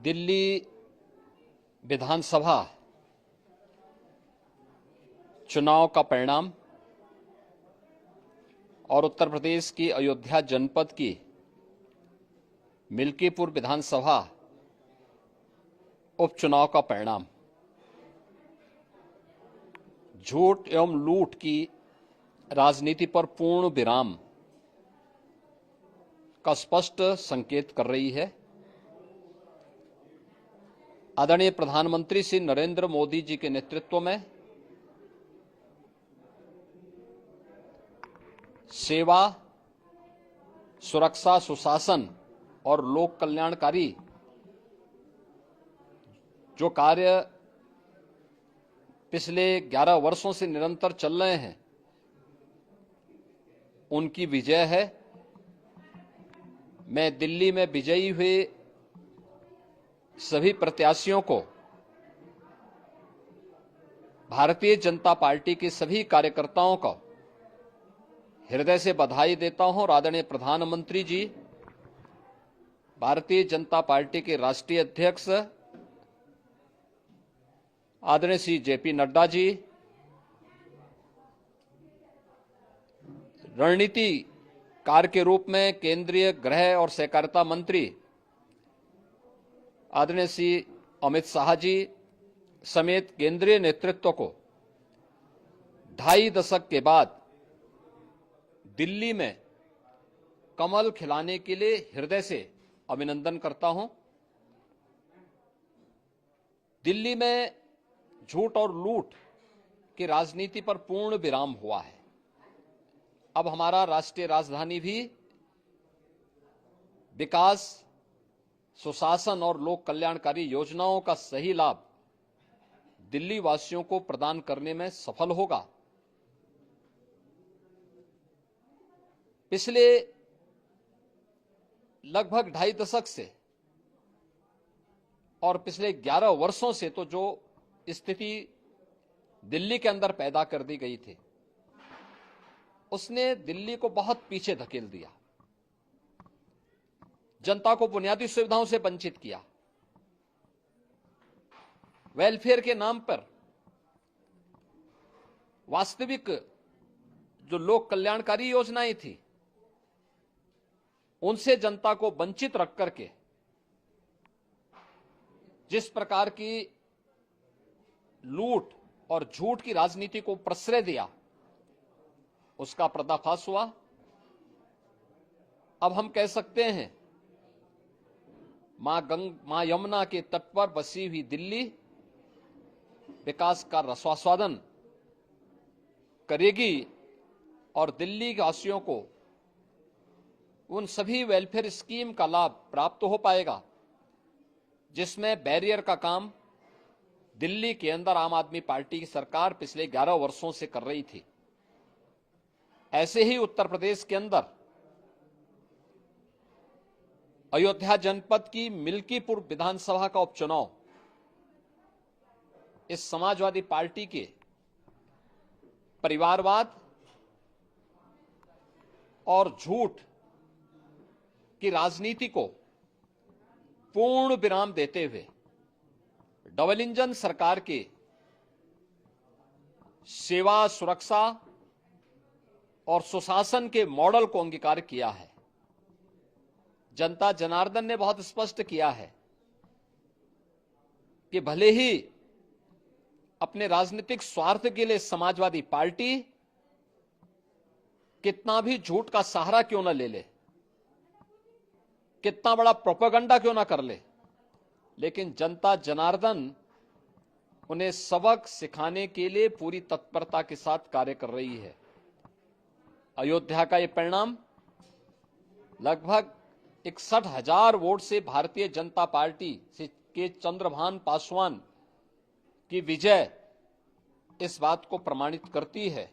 दिल्ली विधानसभा चुनाव का परिणाम और उत्तर प्रदेश की अयोध्या जनपद की मिल्कीपुर विधानसभा उपचुनाव का परिणाम झूठ एवं लूट की राजनीति पर पूर्ण विराम का स्पष्ट संकेत कर रही है। आदरणीय प्रधानमंत्री श्री नरेंद्र मोदी जी के नेतृत्व में सेवा, सुरक्षा, सुशासन और लोक कल्याणकारी जो कार्य पिछले 11 वर्षों से निरंतर चल रहे हैं, उनकी विजय है। मैं दिल्ली में विजयी हुए सभी प्रत्याशियों को, भारतीय जनता पार्टी के सभी कार्यकर्ताओं को हृदय से बधाई देता हूं और आदरणीय प्रधानमंत्री जी, भारतीय जनता पार्टी के राष्ट्रीय अध्यक्ष आदरणीय श्री जेपी नड्डा जी, रणनीतिकार के रूप में केंद्रीय गृह और सहकारिता मंत्री आदरणीय श्री अमित शाह जी समेत केंद्रीय नेतृत्व को 2.5 दशक के बाद दिल्ली में कमल खिलाने के लिए हृदय से अभिनंदन करता हूं। दिल्ली में झूठ और लूट की राजनीति पर पूर्ण विराम हुआ है। अब हमारा राष्ट्रीय राजधानी भी विकास, सुशासन और लोक कल्याणकारी योजनाओं का सही लाभ दिल्ली वासियों को प्रदान करने में सफल होगा। पिछले लगभग 2.5 दशक से और पिछले 11 वर्षों से तो जो स्थिति दिल्ली के अंदर पैदा कर दी गई थी, उसने दिल्ली को बहुत पीछे धकेल दिया, जनता को बुनियादी सुविधाओं से वंचित किया, वेलफेयर के नाम पर वास्तविक जो लोक कल्याणकारी योजनाएं थी उनसे जनता को वंचित रख करके जिस प्रकार की लूट और झूठ की राजनीति को प्रश्रय दिया, उसका पर्दाफाश हुआ। अब हम कह सकते हैं मां यमुना के तट पर बसी हुई दिल्ली विकास का रसास्वादन करेगी और दिल्ली वासियों को उन सभी वेलफेयर स्कीम का लाभ प्राप्त हो पाएगा जिसमें बैरियर का काम दिल्ली के अंदर आम आदमी पार्टी की सरकार पिछले 11 वर्षों से कर रही थी। ऐसे ही उत्तर प्रदेश के अंदर अयोध्या जनपद की मिल्कीपुर विधानसभा का उपचुनाव इस समाजवादी पार्टी के परिवारवाद और झूठ की राजनीति को पूर्ण विराम देते हुए डबल इंजन सरकार के सेवा, सुरक्षा और सुशासन के मॉडल को अंगीकार किया है। जनता जनार्दन ने बहुत स्पष्ट किया है कि भले ही अपने राजनीतिक स्वार्थ के लिए समाजवादी पार्टी कितना भी झूठ का सहारा क्यों न ले ले, कितना बड़ा प्रोपेगेंडा क्यों ना कर ले, लेकिन जनता जनार्दन उन्हें सबक सिखाने के लिए पूरी तत्परता के साथ कार्य कर रही है। अयोध्या का ये परिणाम लगभग 61,000 वोट से भारतीय जनता पार्टी के चंद्रभान पासवान की विजय इस बात को प्रमाणित करती है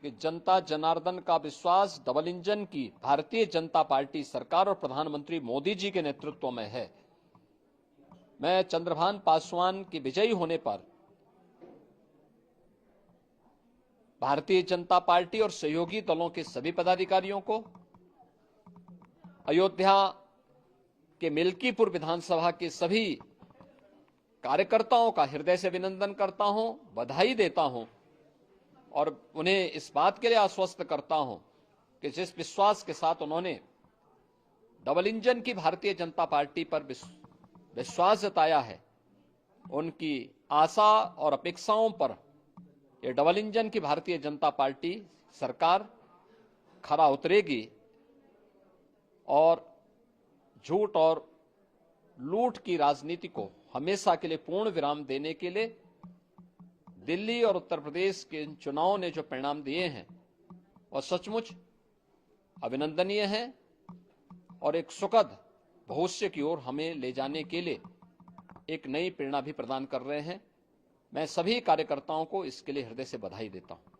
कि जनता जनार्दन का विश्वास डबल इंजन की भारतीय जनता पार्टी सरकार और प्रधानमंत्री मोदी जी के नेतृत्व में है। मैं चंद्रभान पासवान की विजयी होने पर भारतीय जनता पार्टी और सहयोगी दलों के सभी पदाधिकारियों को, अयोध्या कि मिल्कीपुर विधानसभा के सभी कार्यकर्ताओं का हृदय से अभिनंदन करता हूं, बधाई देता हूं और उन्हें इस बात के लिए आश्वस्त करता हूं कि जिस विश्वास के साथ उन्होंने डबल इंजन की भारतीय जनता पार्टी पर विश्वास जताया है, उनकी आशा और अपेक्षाओं पर ये डबल इंजन की भारतीय जनता पार्टी सरकार खरा उतरेगी और झूठ और लूट की राजनीति को हमेशा के लिए पूर्ण विराम देने के लिए दिल्ली और उत्तर प्रदेश के इन चुनावों ने जो परिणाम दिए हैं वह सचमुच अभिनंदनीय है और एक सुखद भविष्य की ओर हमें ले जाने के लिए एक नई प्रेरणा भी प्रदान कर रहे हैं। मैं सभी कार्यकर्ताओं को इसके लिए हृदय से बधाई देता हूं।